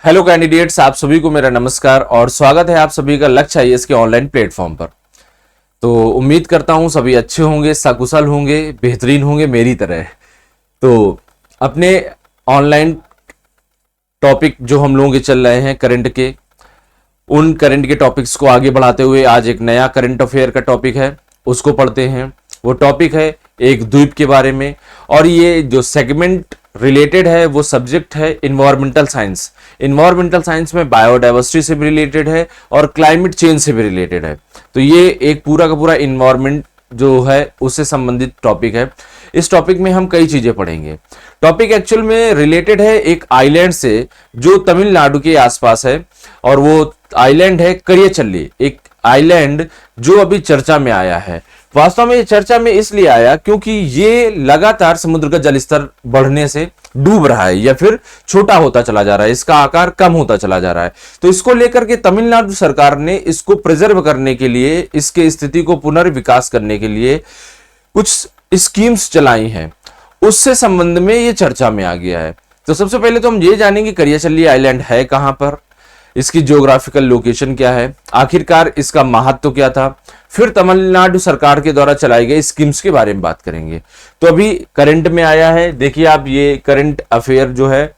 Hello candidates, आप सभी को मेरा नमस्कार और स्वागत है आप सभी का लक्ष्य आईएएस के ऑनलाइन प्लेटफॉर्म पर। तो उम्मीद करता हूं सभी अच्छे होंगे, सकुशल होंगे, बेहतरीन होंगे मेरी तरह। तो अपने ऑनलाइन टॉपिक जो हम लोगों के चल रहे हैं करंट के, उन करंट के टॉपिक्स को आगे बढ़ाते हुए आज एक नया करंट अफेयर का टॉपिक है, उसको पढ़ते हैं। वो टॉपिक है एक द्वीप के बारे में, और ये जो सेगमेंट रिलेटेड है वो सब्जेक्ट है इन्वायरमेंटल साइंस। इन्वायरमेंटल साइंस में बायोडाइवर्सिटी से भी रिलेटेड है और क्लाइमेट चेंज से भी रिलेटेड है। तो ये एक पूरा का पूरा इन्वायरमेंट जो है उससे संबंधित टॉपिक है। इस टॉपिक में हम कई चीजें पढ़ेंगे। टॉपिक एक्चुअल में रिलेटेड है एक आइलैंड से जो तमिलनाडु के आसपास है, और वो आइलैंड है करियाचल्ली, एक आइलैंड जो अभी चर्चा में आया है। वास्तव में ये चर्चा में इसलिए आया क्योंकि ये लगातार समुद्र का जलस्तर बढ़ने से डूब रहा है या फिर छोटा होता चला जा रहा है, इसका आकार कम होता चला जा रहा है। तो इसको लेकर के तमिलनाडु सरकार ने इसको प्रिजर्व करने के लिए, इसके स्थिति को पुनर्विकास करने के लिए कुछ स्कीम्स चलाई हैं। उससे संबंध में ये चर्चा में आ गया है। तो सबसे पहले तो हम ये जानेंगे करियाचल्ली आइलैंड है कहां पर, इसकी ज्योग्राफिकल लोकेशन क्या है, आखिरकार इसका महत्व क्या था, फिर तमिलनाडु सरकार के द्वारा चलाई गई स्कीम्स के बारे में बात करेंगे। तो अभी करंट में आया है, देखिए आप, ये करंट अफेयर जो है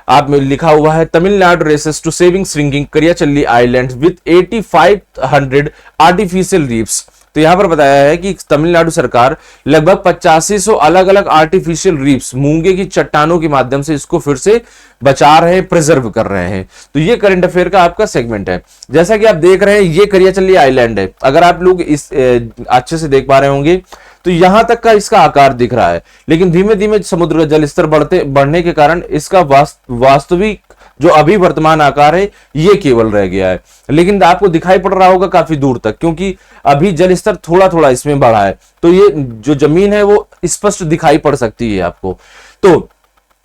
आप में लिखा हुआ है, Tamil Nadu races to saving shrinking Kariyachalli island with 8500 artificial reefs. तो यहां पर बताया है कि तमिलनाडु सरकार लगभग 8500 अलग अलग आर्टिफिशियल रीफ्स, मूंगे की चट्टानों के माध्यम से इसको फिर से बचा रहे हैं, प्रिजर्व कर रहे हैं। तो ये करंट अफेयर का आपका सेगमेंट है। जैसा कि आप देख रहे हैं ये करियाचल्ली आइलैंड है। अगर आप लोग इस अच्छे से देख पा रहे होंगे तो यहां तक का इसका आकार दिख रहा है, लेकिन धीमे धीमे समुद्र का जलस्तर बढ़ने के कारण इसका वास्तविक जो अभी वर्तमान आकार है ये केवल रह गया है। लेकिन आपको दिखाई पड़ रहा होगा काफी दूर तक, क्योंकि अभी जलस्तर थोड़ा थोड़ा इसमें बढ़ा है। तो ये जो जमीन है वो स्पष्ट दिखाई पड़ सकती है आपको। तो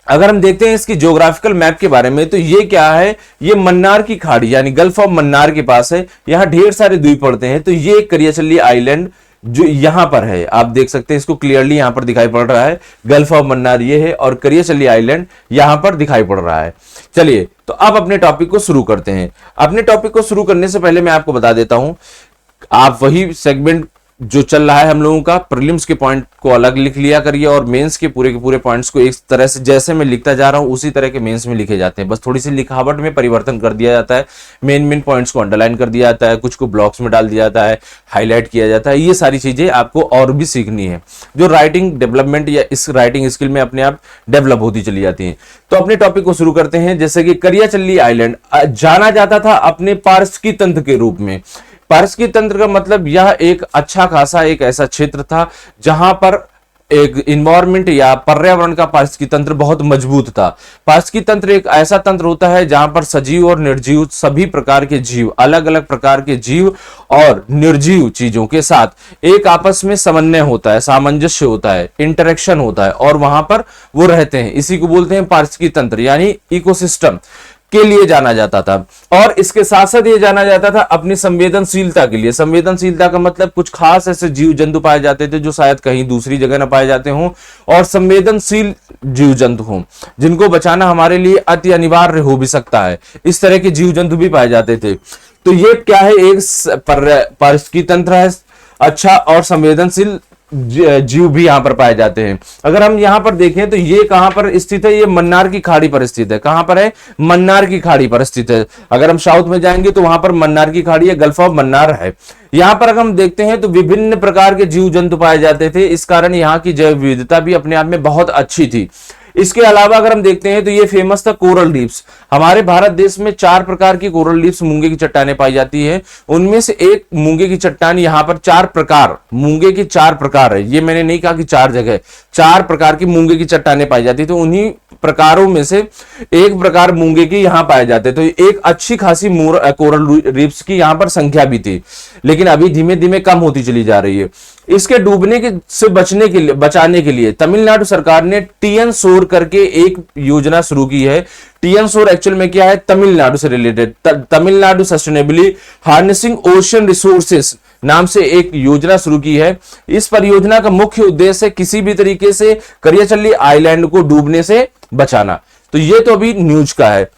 अगर हम देखते हैं इसकी ज्योग्राफिकल मैप के बारे में, तो ये क्या है, ये मन्नार की खाड़ी यानी गल्फ ऑफ मन्नार के पास है। यहां ढेर सारे द्वीप पड़ते हैं। तो ये करियाचल्ली आइलैंड जो यहां पर है, आप देख सकते हैं इसको क्लियरली यहां पर दिखाई पड़ रहा है। गल्फ ऑफ मन्नार ये है और करियाचल्ली आइलैंड यहां पर दिखाई पड़ रहा है। चलिए तो अब अपने टॉपिक को शुरू करते हैं। अपने टॉपिक को शुरू करने से पहले मैं आपको बता देता हूं, आप वही सेगमेंट जो चल रहा है हम लोगों का, प्रीलिम्स के पॉइंट को अलग लिख लिया करिए और मेंस के पूरे पॉइंट्स को एक तरह से जैसे मैं लिखता जा रहा हूं उसी तरह के मेंस में लिखे जाते हैं। बस थोड़ी सी लिखावट में परिवर्तन कर दिया जाता है, मेन पॉइंट्स को अंडरलाइन कर दिया जाता है, कुछ को ब्लॉक्स में डाल दिया जाता है, हाईलाइट किया जाता है। ये सारी चीजें आपको और भी सीखनी है, जो राइटिंग डेवलपमेंट या इस राइटिंग स्किल में अपने आप डेवलप होती चली जाती है। तो अपने टॉपिक को शुरू करते हैं। जैसे कि करियाचल्ली आइलैंड जाना जाता था अपने पारिस्थितिकी तंत्र के रूप में। पारिस्थितिकी तंत्र का मतलब यह एक अच्छा खासा एक ऐसा क्षेत्र था जहां पर एक इन्वायरमेंट या पर्यावरण का पारिस्थितिकी तंत्र बहुत मजबूत था। पारिस्थितिकी तंत्र एक ऐसा तंत्र होता है जहां पर सजीव और निर्जीव सभी प्रकार के जीव, अलग अलग प्रकार के जीव और निर्जीव चीजों के साथ एक आपस में समन्वय होता है, सामंजस्य होता है, इंटरेक्शन होता है और वहां पर वो रहते हैं। इसी को बोलते हैं पारिस्थितिकी तंत्र यानी इकोसिस्टम के लिए जाना जाता था। और इसके साथ साथ ये जाना जाता था अपनी संवेदनशीलता के लिए। संवेदनशीलता का मतलब कुछ खास ऐसे जीव जंतु पाए जाते थे जो शायद कहीं दूसरी जगह न पाए जाते हों, और संवेदनशील जीव जंतु हों जिनको बचाना हमारे लिए अति अनिवार्य हो भी सकता है। इस तरह के जीव जंतु भी पाए जाते थे। तो ये क्या है, एक पारिस्थितिकी तंत्र है अच्छा, और संवेदनशील जीव भी यहां पर पाए जाते हैं। अगर हम यहां पर देखें तो ये कहां पर स्थित है, ये मन्नार की खाड़ी पर स्थित है। कहां पर है, मन्नार की खाड़ी पर स्थित है। अगर हम साउथ में जाएंगे तो वहां पर मन्नार की खाड़ी है, गल्फ ऑफ मन्नार है। यहां पर अगर हम देखते हैं तो विभिन्न प्रकार के जीव जंतु पाए जाते थे। इस कारण यहां की जैव विविधता भी अपने आप में बहुत अच्छी थी। इसके अलावा अगर हम देखते हैं तो ये फेमस था कोरल रीफ्स। हमारे भारत देश में 4 प्रकार की कोरल रीफ्स मूंगे की चट्टानें पाई जाती है। उनमें से एक मूंगे की चट्टान, यहां पर 4 प्रकार मूंगे की 4 प्रकार है। ये मैंने नहीं कहा कि 4 जगह, 4 प्रकार की मूंगे की चट्टानें पाई जाती। तो उन्हीं प्रकारों में से एक प्रकार मूंगे की यहां पाए जाते। तो एक अच्छी खासी कोरल रीफ्स की यहां पर संख्या भी थी, लेकिन अभी धीमे धीमे कम होती चली जा रही है। इसके डूबने से बचाने के लिए तमिलनाडु सरकार ने टीएन सोर करके एक योजना शुरू की है। टीएन सोर एक्चुअल में क्या है, तमिलनाडु से related, Tamil Nadu sustainably harnessing ocean resources नाम से एक योजना शुरू की है। इस परियोजना का मुख्य उद्देश्य है किसी भी तरीके से करियाचल्ली आइलैंड को डूबने से बचाना। तो ये तो अभी न्यूज का है।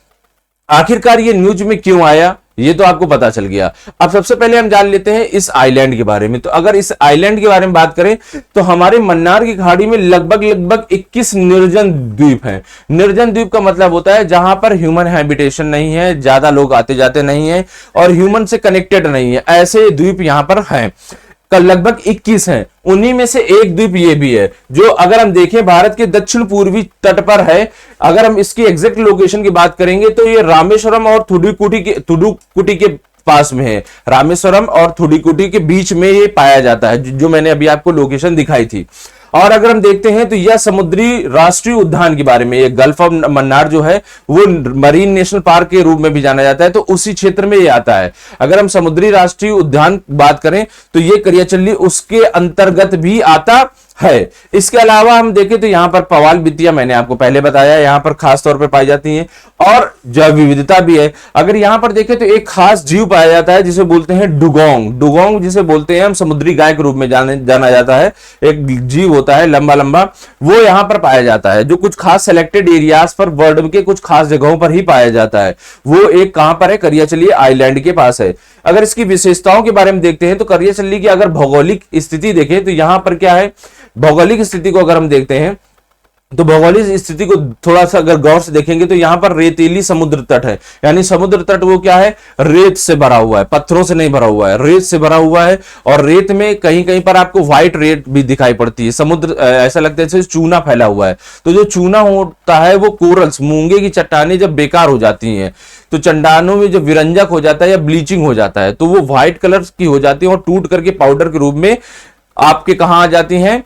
आखिरकार ये न्यूज में क्यों आया, ये तो आपको पता चल गया। अब सबसे पहले हम जान लेते हैं इस आइलैंड के बारे में। तो अगर इस आइलैंड के बारे में बात करें तो हमारे मन्नार की खाड़ी में लगभग 21 निर्जन द्वीप हैं। निर्जन द्वीप का मतलब होता है जहां पर ह्यूमन हैबिटेशन नहीं है, ज्यादा लोग आते जाते नहीं है और ह्यूमन से कनेक्टेड नहीं है, ऐसे द्वीप यहां पर हैं। लगभग 21 हैं। उन्हीं में से एक द्वीप ये भी है जो अगर हम देखें भारत के दक्षिण पूर्वी तट पर है। अगर हम इसकी एग्जैक्ट लोकेशन की बात करेंगे तो ये रामेश्वरम और थुडुकुटी के पास में है। रामेश्वरम और थुडुकुटी के बीच में ये पाया जाता है, जो मैंने अभी आपको लोकेशन दिखाई थी। और अगर हम देखते हैं तो यह समुद्री राष्ट्रीय उद्यान के बारे में, ये गल्फ ऑफ मन्नार जो है वो मरीन नेशनल पार्क के रूप में भी जाना जाता है, तो उसी क्षेत्र में ये आता है। अगर हम समुद्री राष्ट्रीय उद्यान बात करें तो ये करियाचल्ली उसके अंतर्गत भी आता है। इसके अलावा हम देखें तो यहां पर पवाल बितिया, मैंने आपको पहले बताया, यहां पर खास तौर पर पाई जाती हैं और जैव विविधता भी है। अगर यहां पर देखें तो एक खास जीव पाया जाता है जिसे बोलते हैं डुगोंग। डुगोंग जिसे बोलते हैं हम समुद्री गाय के रूप में जाना जाता है। एक जीव होता है लंबा लंबा, वो यहां पर पाया जाता है, जो कुछ खास सेलेक्टेड एरियाज पर वर्ल्ड के कुछ खास जगहों पर ही पाया जाता है। वो एक कहां पर है, करियाचल्ली आइलैंड के पास है। अगर इसकी विशेषताओं के बारे में देखते हैं तो करियाचल्ली की अगर भौगोलिक स्थिति देखें तो यहां पर क्या है, भौगोलिक स्थिति को अगर हम देखते हैं तो भौगोलिक स्थिति को थोड़ा सा अगर गौर से देखेंगे तो यहां पर रेतीली समुद्र तट है। यानी समुद्र तट वो क्या है, रेत से भरा हुआ है, पत्थरों से नहीं भरा हुआ है, रेत से भरा हुआ है। और रेत में कहीं कहीं पर आपको व्हाइट रेत भी दिखाई पड़ती है। समुद्र ऐसा लगता है जैसे चूना फैला हुआ है। तो जो चूना होता है वो कोरल्स, मूंगे की चट्टानें जब बेकार हो जाती हैं तो चट्टानों में जो विरंजक हो जाता है या ब्लीचिंग हो जाता है तो वो व्हाइट कलर की हो जाती है और टूट करके पाउडर के रूप में आपके कहां आ जाती हैं,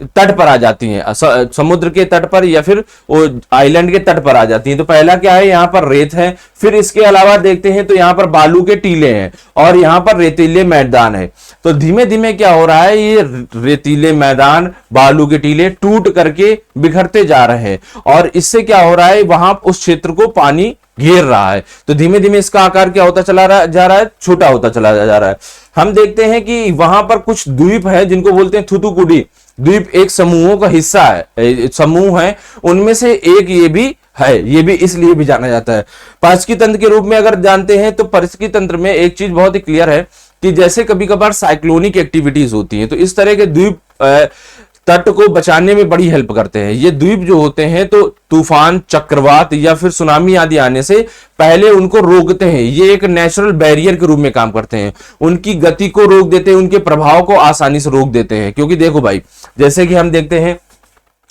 तट पर आ जाती हैं, समुद्र के तट पर या फिर वो आइलैंड के तट पर आ जाती हैं। तो पहला क्या है, यहाँ पर रेत है। फिर इसके अलावा देखते हैं तो यहाँ पर बालू के टीले हैं और यहाँ पर रेतीले मैदान है। तो धीमे धीमे क्या हो रहा है, ये रेतीले मैदान, बालू के टीले टूट करके बिखरते जा रहे हैं और इससे क्या हो रहा है, वहां उस क्षेत्र को पानी घेर रहा है। तो धीमे धीमे इसका आकार क्या होता जा रहा है, छोटा होता चला जा रहा है। हम देखते हैं कि वहां पर कुछ द्वीप है जिनको बोलते हैं थुथुकुडी द्वीप, एक समूहों का हिस्सा है, समूह है, उनमें से एक ये भी है। ये भी इसलिए भी जाना जाता है पारिस्थितिकी तंत्र के रूप में। अगर जानते हैं तो पारिस्थितिकी तंत्र में एक चीज बहुत ही क्लियर है कि जैसे कभी कभार साइक्लोनिक एक्टिविटीज होती हैं तो इस तरह के द्वीप तट को बचाने में बड़ी हेल्प करते हैं। ये द्वीप जो होते हैं तो तूफान, चक्रवात या फिर सुनामी आदि आने से पहले उनको रोकते हैं। ये एक नेचुरल बैरियर के रूप में काम करते हैं, उनकी गति को रोक देते हैं, उनके प्रभाव को आसानी से रोक देते हैं। क्योंकि देखो भाई, जैसे कि हम देखते हैं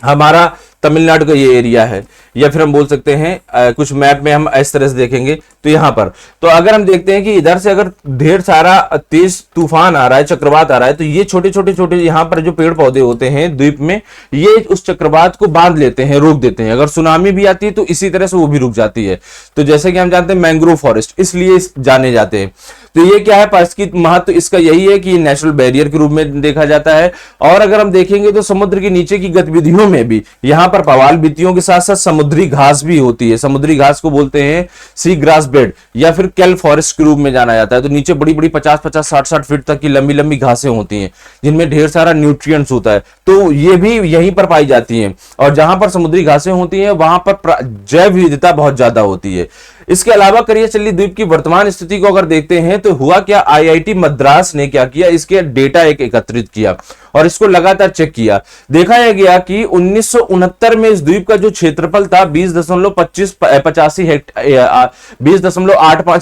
हमारा तमिलनाडु का ये एरिया है या फिर हम बोल सकते हैं कुछ मैप में हम इस तरह से देखेंगे तो यहां पर, तो अगर हम देखते हैं कि इधर से अगर ढेर सारा तेज तूफान आ रहा है, चक्रवात आ रहा है, तो ये छोटे छोटे यहाँ पर जो पेड़ पौधे होते हैं द्वीप में, ये उस चक्रवात को बांध लेते हैं, रोक देते हैं। अगर सुनामी भी आती है तो इसी तरह से वो भी रुक जाती है। तो जैसे कि हम जानते हैं मैंग्रोव फॉरेस्ट इसलिए जाने जाते हैं। तो ये क्या है, पारिस्थितिक महत्व इसका यही है कि नेचुरल बैरियर के रूप में देखा जाता है। और अगर हम देखेंगे तो समुद्र के नीचे की गतिविधियों में भी यहाँ पर पवाल भित्तियों के साथ साथ समुद्री घास भी होती है। समुद्री घास को बोलते हैं सी ग्रास बेड या फिर केल फॉरेस्ट के रूप में जाना जाता है। तो नीचे बड़ी बड़ी 50-50, 60-60 फीट तक की लंबी लंबी घासें होती हैं जिनमें ढेर सारा न्यूट्रिएंट्स होता है। तो ये भी यहीं पर पाई जाती हैं और जहां पर समुद्री घासें होती हैं वहां पर जैव विविधता बहुत ज्यादा होती है। इसके अलावा करियाचल्ली द्वीप की वर्तमान स्थिति को अगर देखते हैं तो हुआ क्या, आईआईटी मद्रास ने क्या किया, इसके डेटा एकत्रित किया और इसको लगातार चेक किया। देखा गया कि 1969 में इस द्वीप का जो क्षेत्रफल था 20.85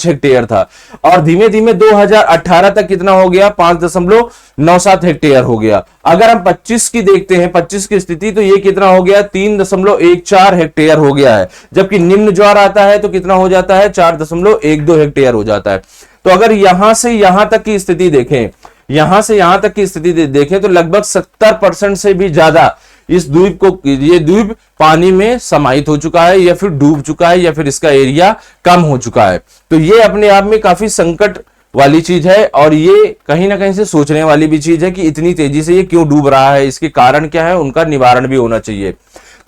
हेक्टेयर था और धीमे धीमे 2018 तक कितना हो गया, 5.97 हेक्टेयर हो गया। अगर हम 25 की देखते हैं, 25 की स्थिति, तो ये कितना हो गया, 3.14 हेक्टेयर हो गया है। जबकि निम्न ज्वार आता है तो कितना हो जाता है, 4.12 हेक्टेयर हो जाता है। तो अगर यहां से यहां तक की स्थिति देखें, यहां से यहां तक की स्थिति देखें तो लगभग 70% से भी ज्यादा इस द्वीप को, ये द्वीप पानी में समाहित हो चुका है या फिर डूब चुका है या फिर इसका एरिया कम हो चुका है। तो ये अपने आप में काफी संकट वाली चीज है और ये कहीं ना कहीं से सोचने वाली भी चीज है कि इतनी तेजी से ये क्यों डूब रहा है, इसके कारण क्या है, उनका निवारण भी होना चाहिए।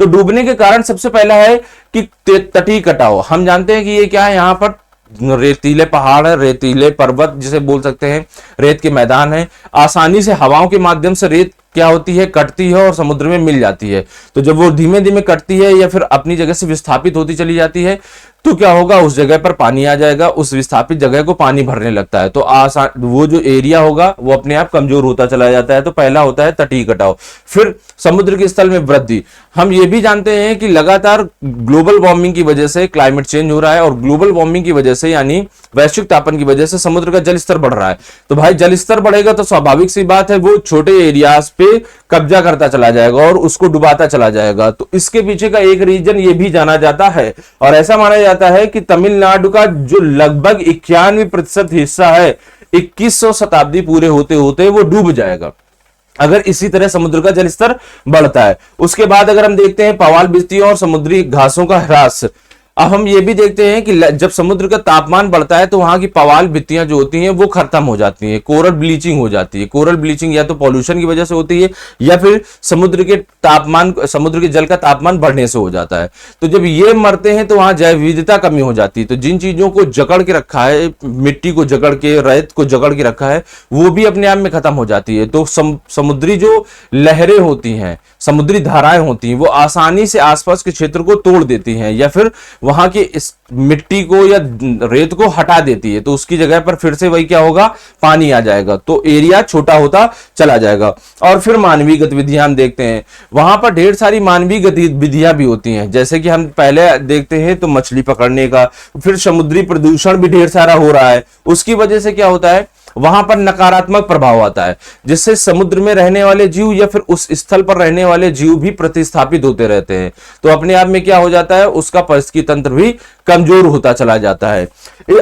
तो डूबने के कारण सबसे पहला है कि तटीय कटाव। हम जानते हैं कि ये क्या है, यहाँ पर रेतीले पहाड़ है, रेतीले पर्वत जिसे बोल सकते हैं, रेत के मैदान है। आसानी से हवाओं के माध्यम से रेत क्या होती है, कटती है और समुद्र में मिल जाती है। तो जब वो धीमे धीमे कटती है या फिर अपनी जगह से विस्थापित होती चली जाती है, तो क्या होगा, उस जगह पर पानी आ जाएगा, उस विस्थापित जगह को पानी भरने लगता है। तो आसान वो जो एरिया होगा वो अपने आप कमजोर होता चला जाता है। तो पहला होता है तटीय कटाव। फिर समुद्र के स्थल में वृद्धि। हम ये भी जानते हैं कि लगातार ग्लोबल वार्मिंग की वजह से क्लाइमेट चेंज हो रहा है, और ग्लोबल वार्मिंग की वजह से यानी वैश्विक तापन की वजह से समुद्र का जल स्तर बढ़ रहा है। तो भाई जल स्तर बढ़ेगा तो स्वाभाविक सी बात है वो छोटे एरियाज पे कब्जा करता चला जाएगा और उसको डुबाता चला जाएगा। तो इसके पीछे का एक रीजन ये भी जाना जाता है, और ऐसा माना जाता है कि तमिलनाडु का जो लगभग 91% हिस्सा है, 2100 शताब्दी पूरे होते होते वो डूब जाएगा अगर इसी तरह समुद्र का जल स्तर बढ़ता है। उसके बाद अगर हम देखते हैं पवाल भित्तियों और समुद्री घासों का ह्रास। अब हम ये भी देखते हैं कि जब समुद्र का तापमान बढ़ता है तो वहां की पवाल भित्तियां जो होती हैं वो खत्म हो जाती हैं, कोरल ब्लीचिंग हो जाती है। कोरल ब्लीचिंग या तो पॉल्यूशन की वजह से होती है या फिर समुद्र के जल का तापमान बढ़ने से हो जाता है। तो जब ये मरते हैं तो वहां जैव विविधता कमी हो जाती है। तो जिन चीजों को जकड़ के रखा है, मिट्टी को जकड़ के, रेत को जकड़ के रखा है, वो भी अपने आप में खत्म हो जाती है। तो समुद्री जो लहरें होती हैं, समुद्री धाराएं होती हैं, वो आसानी से आसपास के क्षेत्र को तोड़ देती हैं या फिर वहां की इस मिट्टी को या रेत को हटा देती है। तो उसकी जगह पर फिर से वही क्या होगा, पानी आ जाएगा, तो एरिया छोटा होता चला जाएगा। और फिर मानवीय गतिविधियां हम देखते हैं, वहां पर ढेर सारी मानवीय गतिविधियां भी होती हैं। जैसे कि हम पहले देखते हैं तो मछली पकड़ने का, फिर समुद्री प्रदूषण भी ढेर सारा हो रहा है। उसकी वजह से क्या होता है, वहां पर नकारात्मक प्रभाव आता है, जिससे समुद्र में रहने वाले जीव या फिर उस स्थल पर रहने वाले जीव भी प्रतिस्थापित होते रहते हैं। तो अपने आप में क्या हो जाता है, उसका पारिस्थितिकी तंत्र भी कमजोर होता चला जाता है।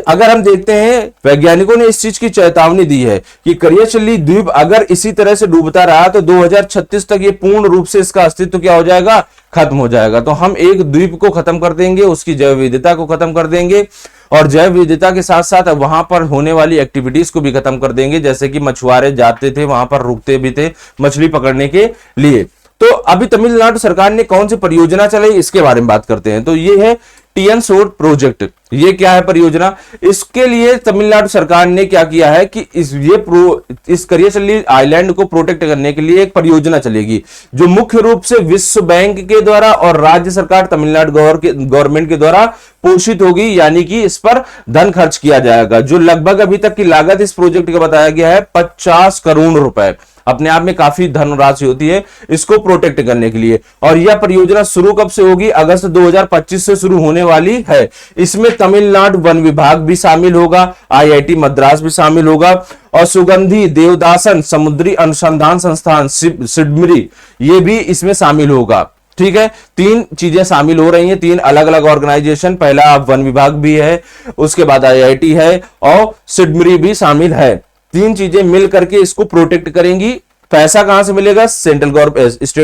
अगर हम देखते हैं, वैज्ञानिकों ने इस चीज की चेतावनी दी है कि करियाचल्ली द्वीप अगर इसी तरह से डूबता रहा तो 2036 तक ये पूर्ण रूप से इसका अस्तित्व क्या हो जाएगा, खत्म हो जाएगा। तो हम एक द्वीप को खत्म कर देंगे, उसकी जैव विविधता को खत्म कर देंगे, और जैव विविधता के साथ साथ वहां पर होने वाली एक्टिविटीज को भी खत्म कर देंगे। जैसे कि मछुआरे जाते थे, वहां पर रुकते भी थे मछली पकड़ने के लिए। तो अभी तमिलनाडु सरकार ने कौन सी परियोजना चलाई, इसके बारे में बात करते हैं। तो ये है टीएन सोर प्रोजेक्ट। ये क्या है परियोजना, इसके लिए तमिलनाडु सरकार ने क्या किया है कि इस करियाचल्ली आइलैंड को प्रोटेक्ट करने के लिए एक परियोजना चलेगी, जो मुख्य रूप से विश्व बैंक के द्वारा और राज्य सरकार तमिलनाडु गवर्नमेंट के द्वारा पोषित होगी। यानी कि इस पर धन खर्च किया जाएगा, जो लगभग अभी तक की लागत इस प्रोजेक्ट का बताया गया है 50 करोड़ रुपए। अपने आप में काफी धनराशि होती है इसको प्रोटेक्ट करने के लिए। और यह परियोजना शुरू कब से होगी, अगस्त 2025 से शुरू होने वाली है। इसमें तमिलनाडु वन विभाग भी शामिल होगा, आईआईटी मद्रास भी शामिल होगा, और सुगंधी देवदासन समुद्री अनुसंधान संस्थान सिडमरी ये भी इसमें शामिल होगा। ठीक है, 3 चीजें शामिल हो रही हैं, 3 अलग अलग ऑर्गेनाइजेशन। पहला वन विभाग भी है, उसके बाद आईआईटी है और सिडमरी भी शामिल है। 3 चीजें मिल करके इसको प्रोटेक्ट करेंगी। पैसा कहां से मिलेगा, स्टेट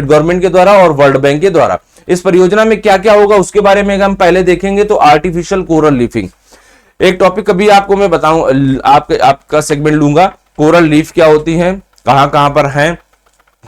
गवर्नमेंट के द्वारा और वर्ल्ड बैंक के द्वारा। इस परियोजना में क्या क्या होगा उसके बारे में हम पहले देखेंगे। तो आर्टिफिशियल कोरल लीफिंग एक टॉपिक कभी आपको मैं बताऊं, आपका सेगमेंट लूंगा। कोरल लीफ क्या होती है, कहां पर है,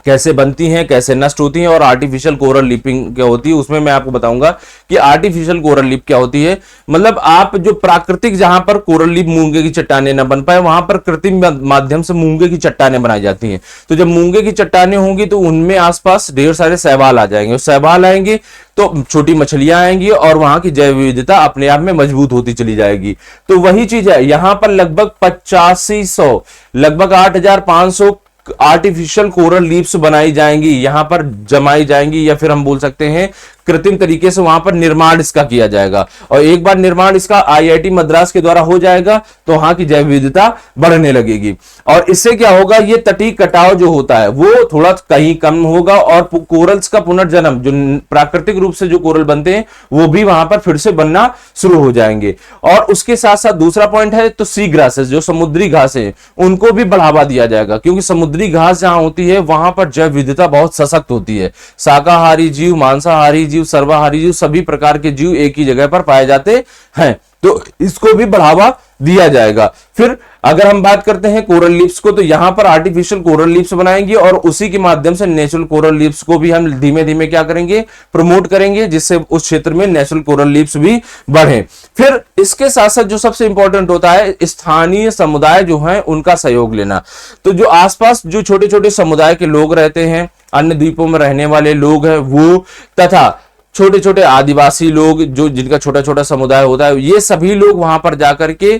कैसे बनती हैं, कैसे नष्ट होती हैं, और आर्टिफिशियल कोरल लीफिंग क्या होती है, उसमें मैं आपको बताऊंगा कि आर्टिफिशियल कोरल लीफ क्या होती है। मतलब आप जो प्राकृतिक, जहां पर कोरल लीफ मूंगे की चट्टानें न बन पाए, वहां पर कृत्रिम माध्यम से मूंगे की चट्टानें बनाई जाती हैं। तो जब मूंगे की चट्टानें होंगी तो उनमें आसपास ढेर सारे शैवाल आ जाएंगे, शैवाल आएंगे तो छोटी मछलियां आएंगी और वहां की जैव विविधता अपने आप में मजबूत होती चली जाएगी। तो वही चीज है, यहां पर लगभग 8500 लगभग 8500 आर्टिफिशियल कोरल लीव्स बनाई जाएंगी, यहां पर जमाई जाएंगी, या फिर हम बोल सकते हैं कृत्रिम तरीके से वहां पर निर्माण इसका किया जाएगा। और एक बार निर्माण इसका आईआईटी मद्रास के द्वारा हो जाएगा तो वहां की जैव विविधता बढ़ने लगेगी। और इससे क्या होगा, ये तटीय कटाव जो होता है वो थोड़ा कहीं कम होगा, और कोरल्स का पुनर्जन्म, जो प्राकृतिक रूप से जो कोरल बनते हैं वो भी वहां पर फिर से बनना शुरू हो जाएंगे। और उसके साथ साथ दूसरा पॉइंट है तो सी ग्रासेस, जो समुद्री घासें, उनको भी बढ़ावा दिया जाएगा, क्योंकि समुद्री घास जहां होती है वहां पर जैव विविधता बहुत सशक्त होती है। शाकाहारी जीव, मांसाहारी जीव जीव, सर्वाहारी जीव, सभी प्रकार के जीव एक ही जगह पर पाए जाते हैं, तो इसको भी बढ़ावा दिया जाएगा। फिर अगर हम बात करते हैं कोरल लीफ्स को, तो यहां पर आर्टिफिशियल कोरल लीफ्स बनाएंगे और उसी के माध्यम से नेचुरल कोरल लीफ्स को भी हम धीमे धीमे क्या करेंगे, प्रमोट करेंगे, जिससे उस क्षेत्र में नेचुरल कोरल लीफ्स भी बढ़े। फिर इसके साथ साथ जो सबसे इंपॉर्टेंट होता है, स्थानीय समुदाय जो है उनका सहयोग लेना। तो जो आसपास जो छोटे छोटे समुदाय के लोग रहते हैं, अन्य द्वीपों में रहने वाले लोग हैं वो, तथा छोटे छोटे आदिवासी लोग जो जिनका छोटा छोटा समुदाय होता है, ये सभी लोग वहां पर जाकर के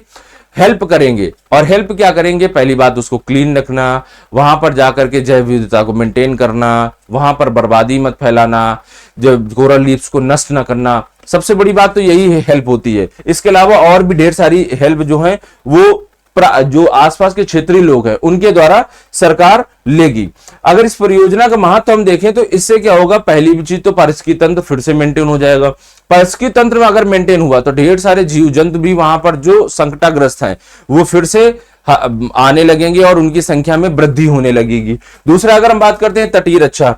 हेल्प करेंगे। और हेल्प क्या करेंगे, पहली बात उसको क्लीन रखना, वहां पर जाकर के जैव विविधता को मेंटेन करना, वहां पर बर्बादी मत फैलाना, जब कोरल लीफ्स को नष्ट ना करना। सबसे बड़ी बात तो यही हेल्प होती है। इसके अलावा और भी ढेर सारी हेल्प जो है वो जो आसपास के क्षेत्रीय लोग हैं उनके द्वारा सरकार लेगी। अगर इस परियोजना का महत्व हम देखें तो इससे क्या होगा, पहली चीज तो पारिस्थितिकी तंत्र फिर से मेंटेन हो जाएगा। पारिस्थितिकी तंत्र में अगर मेंटेन हुआ तो ढेर सारे जीव जंतु भी वहां पर जो संकटाग्रस्त हैं वो फिर से आने लगेंगे और उनकी संख्या में वृद्धि होने लगेगी। दूसरा, अगर हम बात करते हैं तटीय रक्षा,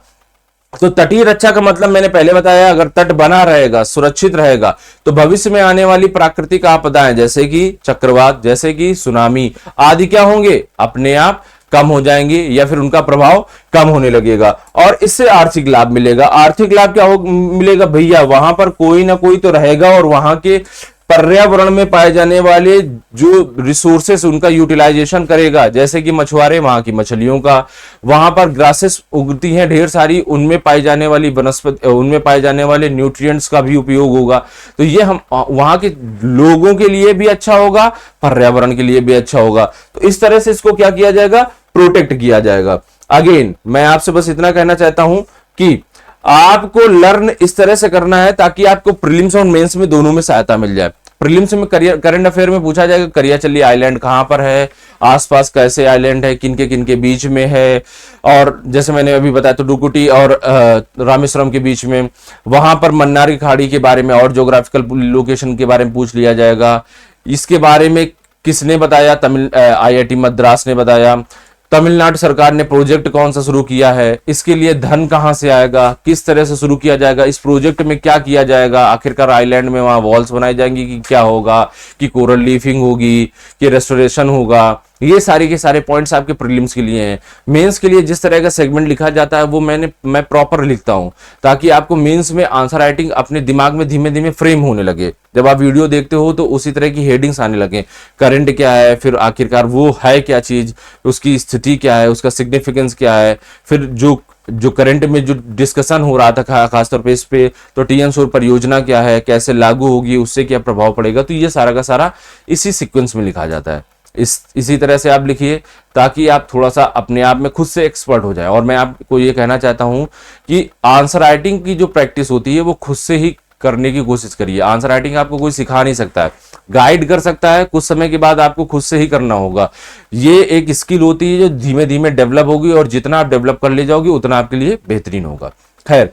तो तटीय रक्षा का मतलब मैंने पहले बताया, अगर तट बना रहेगा, सुरक्षित रहेगा, तो भविष्य में आने वाली प्राकृतिक आपदाएं जैसे कि चक्रवात, जैसे कि सुनामी आदि क्या होंगे, अपने आप कम हो जाएंगे या फिर उनका प्रभाव कम होने लगेगा। और इससे आर्थिक लाभ मिलेगा। आर्थिक लाभ क्या मिलेगा भैया, वहां पर कोई ना कोई तो रहेगा और वहां के पर्यावरण में पाए जाने वाले जो रिसोर्सेस उनका यूटिलाइजेशन करेगा, जैसे कि मछुआरे वहां की मछलियों का, वहां पर ग्रासेस उगती हैं ढेर सारी, उनमें पाई जाने वाली वनस्पति, उनमें पाए जाने वाले न्यूट्रिएंट्स का भी उपयोग होगा। तो ये हम वहां के लोगों के लिए भी अच्छा होगा, पर्यावरण के लिए भी अच्छा होगा। तो इस तरह से इसको क्या किया जाएगा, प्रोटेक्ट किया जाएगा। अगेन मैं आपसे बस इतना कहना चाहता हूं कि आपको लर्न इस तरह से करना है ताकि आपको प्रीलिम्स और मेंस में दोनों में सहायता मिल जाए। प्रीलिम्स में करंट अफेयर में पूछा जाएगा करियाचल्ली आइलैंड कहां पर है, आसपास कैसे आइलैंड है, किनके बीच में है, और जैसे मैंने अभी बताया तो डुकुटी और रामेश्वरम के बीच में, वहां पर मन्नार की खाड़ी के बारे में और ज्योग्राफिकल लोकेशन के बारे में पूछ लिया जाएगा। इसके बारे में किसने बताया, IIT मद्रास ने बताया। तमिलनाडु सरकार ने प्रोजेक्ट कौन सा शुरू किया है, इसके लिए धन कहां से आएगा, किस तरह से शुरू किया जाएगा, इस प्रोजेक्ट में क्या किया जाएगा, आखिरकार आइलैंड में वहां वॉल्स बनाई जाएंगी कि क्या होगा, कि कोरल लीफिंग होगी, कि रेस्टोरेशन होगा। ये सारे के सारे पॉइंट्स आपके प्रीलिम्स के लिए हैं। मेंस के लिए जिस तरह का सेगमेंट लिखा जाता है वो मैं प्रॉपर लिखता हूं ताकि आपको मेंस में आंसर राइटिंग अपने दिमाग में धीमे धीमे फ्रेम होने लगे। जब आप वीडियो देखते हो तो उसी तरह की हेडिंग्स आने लगे, करंट क्या है, फिर आखिरकार वो है क्या चीज, उसकी स्थिति क्या है, उसका सिग्निफिकेंस क्या है, फिर जो करंट में जो डिस्कशन हो रहा था खासतौर पे इस पे, तो टीएन सौर परियोजना क्या है, कैसे लागू होगी, उससे क्या प्रभाव पड़ेगा। तो ये सारा का सारा इसी सीक्वेंस में लिखा जाता है। इसी तरह से आप लिखिए ताकि आप थोड़ा सा अपने आप में खुद से एक्सपर्ट हो जाए। और मैं आपको ये कहना चाहता हूं कि आंसर राइटिंग की जो प्रैक्टिस होती है वो खुद से ही करने की कोशिश करिए। आंसर राइटिंग आपको कोई सिखा नहीं सकता है, गाइड कर सकता है, कुछ समय के बाद आपको खुद से ही करना होगा। ये एक स्किल होती है जो धीमे धीमे डेवलप होगी और जितना आप डेवलप कर ले जाओगे उतना आपके लिए बेहतरीन होगा। खैर,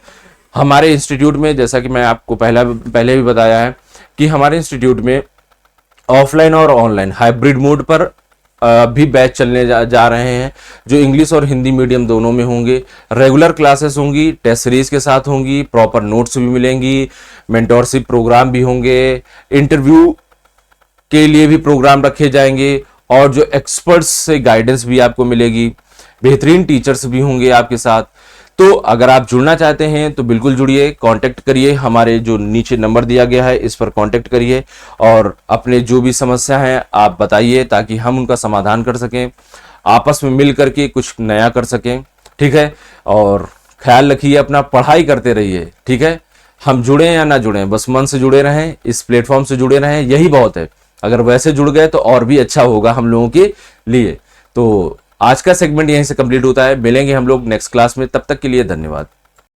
हमारे इंस्टीट्यूट में जैसा कि मैं आपको पहले भी बताया है कि हमारे इंस्टीट्यूट में ऑफलाइन और ऑनलाइन हाइब्रिड मोड पर भी बैच चलने जा रहे हैं, जो इंग्लिश और हिंदी मीडियम दोनों में होंगे। रेगुलर क्लासेस होंगी, टेस्ट सीरीज के साथ होंगी, प्रॉपर नोट्स भी मिलेंगी, मेंटोरशिप प्रोग्राम भी होंगे, इंटरव्यू के लिए भी प्रोग्राम रखे जाएंगे और जो एक्सपर्ट्स से गाइडेंस भी आपको मिलेगी, बेहतरीन टीचर्स भी होंगे आपके साथ। तो अगर आप जुड़ना चाहते हैं तो बिल्कुल जुड़िए, कांटेक्ट करिए, हमारे जो नीचे नंबर दिया गया है इस पर कांटेक्ट करिए और अपने जो भी समस्या है आप बताइए ताकि हम उनका समाधान कर सकें, आपस में मिल करके कुछ नया कर सकें। ठीक है, और ख्याल रखिए अपना, पढ़ाई करते रहिए। ठीक है, हम जुड़े या ना जुड़े, बस मन से जुड़े रहें, इस प्लेटफॉर्म से जुड़े रहें, यही बहुत है। अगर वैसे जुड़ गए तो और भी अच्छा होगा हम लोगों के लिए। तो आज का सेगमेंट यहीं से कंप्लीट होता है। मिलेंगे हम लोग नेक्स्ट क्लास में, तब तक के लिए धन्यवाद।